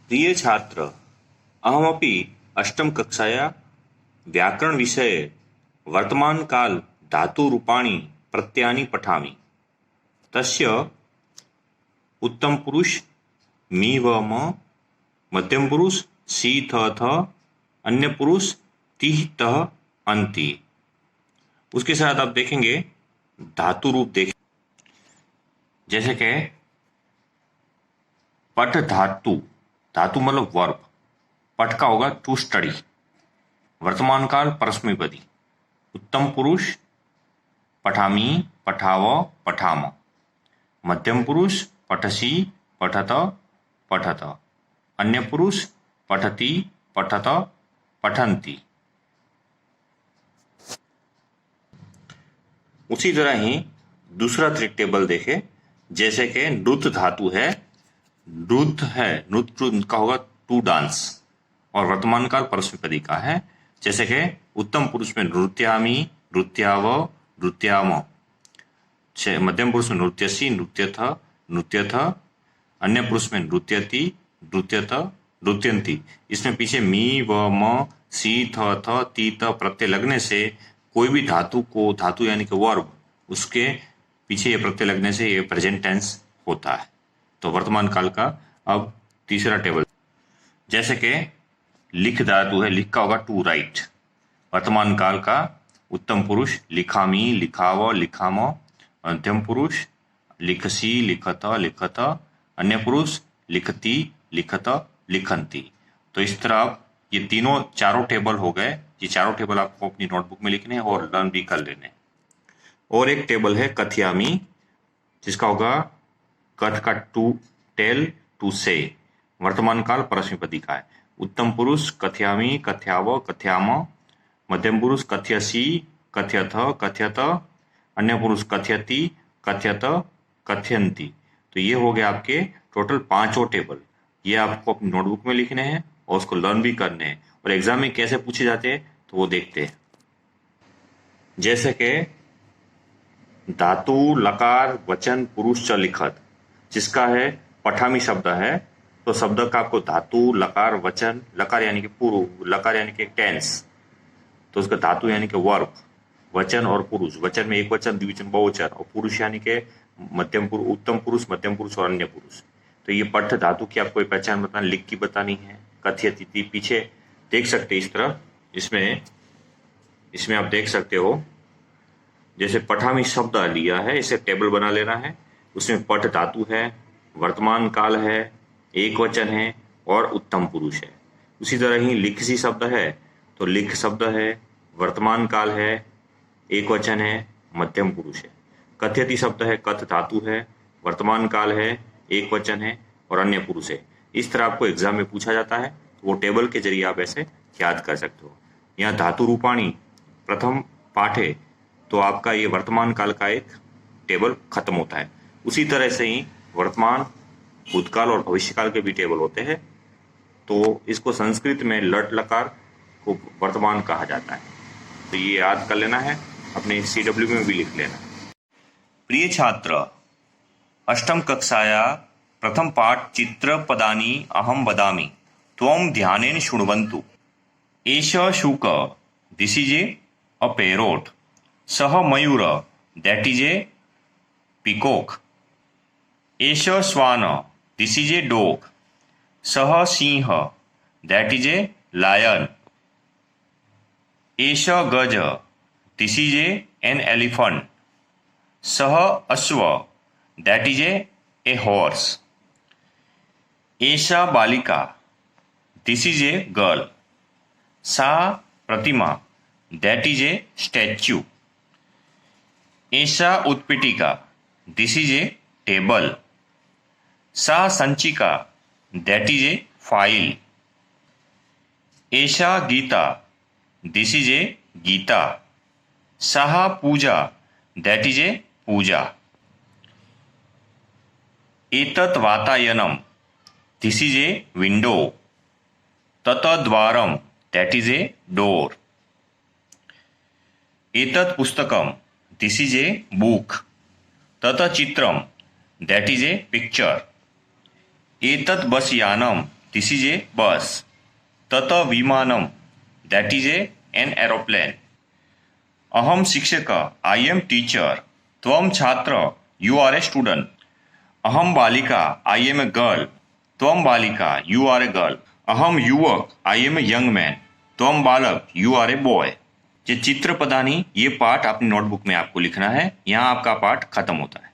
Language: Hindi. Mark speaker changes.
Speaker 1: प्रिय छात्र, अहमपि अष्टमकक्षाया व्याकरणविषये वर्तमानकाल धातुरूपाणि प्रत्ययानि पठामि। तस्य उत्तमपुरुष मी व म, मध्यमपुरुष सी थ थ, अन्यपुरुष ति तः अन्ति। उसके साथ आप देखेंगे धातु रूप देखें, जैसे कि पठ धातु, धातु मतलब वर्ब, पठ का होगा टू स्टडी, वर्तमान काल परस्मैपदी, उत्तम पुरुष पठामी पठाव पठाम, मध्यम पुरुष पठसी पठत पठत, अन्य पुरुष पठती पठत पठन्ति। उसी तरह ही दूसरा ट्रिक टेबल देखे, जैसे कि नृत्य धातु है, नृत्य है, नृत्य का होगा टू डांस और वर्तमान काल परस्मैपदी का है, जैसे कि उत्तम पुरुष में नृत्यामी नृत्याव नृत्याम, मध्यम पुरुष में नृत्यसी नृत्यथ नृत्यथ, अन्य पुरुष में नृत्यति नृत्यत नृत्यंती। इसमें पीछे मी व म सी थ थ ती त प्रत्यय लगने से कोई भी धातु को, धातु यानी कि वर्ब, उसके पीछे ये प्रत्यय लगने से ये प्रेजेंट टेंस होता है। तो वर्तमान काल का अब तीसरा टेबल, जैसे कि लिख धातु है, लिख का होगा टू राइट, वर्तमान काल का उत्तम पुरुष लिखामी लिखाव लिखाम, मध्यम पुरुष लिखसी लिखत लिखत, अन्य पुरुष लिखती लिखत लिखंती। तो इस तरह ये तीनों चारों टेबल हो गए। ये चारों टेबल आपको अपनी नोटबुक में लिखने हैं और लर्न भी कर लेने। और एक टेबल है कथयामी, जिसका होगा कथ का टू टेल टू से, वर्तमान काल परस्मैपदी का है। उत्तम पुरुष कथयामी कथयाव कथयाम, मध्यम पुरुष कथयसी कथयथ कथयत, अन्य पुरुष कथयति कथयत कथयंती। तो ये हो गया आपके टोटल पांचों टेबल। ये आपको अपनी नोटबुक में लिखने हैं और उसको लर्न भी करने हैं, और एग्जाम में कैसे पूछे जाते हैं तो वो देखते हैं। जैसे कि धातु लकार वचन पुरुष च लिखत, जिसका है पठामी शब्द है, तो शब्द का आपको धातु लकार वचन, लकार यानी कि पूर्व, लकार यानी कि टेंस, तो उसका धातु यानी कि वर्ब, वचन और पुरुष, वचन में एक वचन द्विवचन बहुवचन, और पुरुष यानी कि मध्यम पुरुष, उत्तम पुरुष मध्यम पुरुष और अन्य पुरुष। तो ये पठ धातु की आपको पहचान बतानी, लिख की बतानी है। कथयति पीछे देख सकते इस तरह, इसमें आप देख सकते हो, जैसे पठामी शब्द लिया है, इसे टेबल बना लेना है। उसमें पठ धातु है, वर्तमान काल है, एक वचन है और उत्तम पुरुष है। उसी तरह ही लिखसी शब्द है, तो लिख शब्द है, वर्तमान काल है, एक वचन है, मध्यम पुरुष है। कथयति शब्द है, कथ धातु है, वर्तमान काल है, एक वचन है और अन्य पुरुष है। इस तरह आपको एग्जाम में पूछा जाता है, तो वो टेबल के जरिए आप ऐसे याद कर सकते हो। यहाँ धातु रूपाणी प्रथम पाठ है, तो आपका ये वर्तमान काल का एक टेबल खत्म होता है। उसी तरह से ही वर्तमान, भूतकाल और भविष्यकाल के भी टेबल होते हैं। तो इसको संस्कृत में लट लकार को वर्तमान कहा जाता है। तो ये याद कर लेना है, अपने CW में भी लिख लेना। प्रिय छात्र, अष्टम कक्षाया प्रथम पाठ चित्रपदानि अहम वदामि, त्वं ध्यानेन शृण्वन्तु। एष शुक, दिस इज अ पैरोट। सह मयूर, दैट इज ए पीकॉक। एष श्वान, दिस इज ए डॉग। सह सिंह, दैट इज ए लायन। एष गज, दिस इज एन एलिफेंट। सह अश्व, दैट इज ए हॉर्स। एषा बालिका, दिस इज ए गर्ल। सा प्रतिमा, दैट इज ए स्टैच्यू। एषा उत्पीठिका, दिस इज ए टेबल। सा संचिका, दैट इज ए फाइल। एषा Gita, this is a Gita. सहा पूजा, दैट इज ए पूजा। एतत् वातायनम, दिस इज ए विंडो। तत द्वारम, दैट इज ए डोर। एतत् पुस्तकम, दिस इज ए बुक। तत चित्रम, दैट इज ए पिक्चर। एतत् बस यानम, दिस इज ए बस. तत विमानम, दैट इज एन एरोप्लेन. अहम शिक्षक, आई एम टीचर. त्वम छात्र, यू आर ए स्टूडेंट. अहम बालिका, आई एम ए गर्ल. त्वम बालिका, यू आर ए गर्ल. अहम युवक, I am a young man. त्वम बालक, यू आर ए बॉय. ये चित्र पदानी ये पाठ अपनी नोटबुक में आपको लिखना है. यहाँ आपका पाठ खत्म होता है.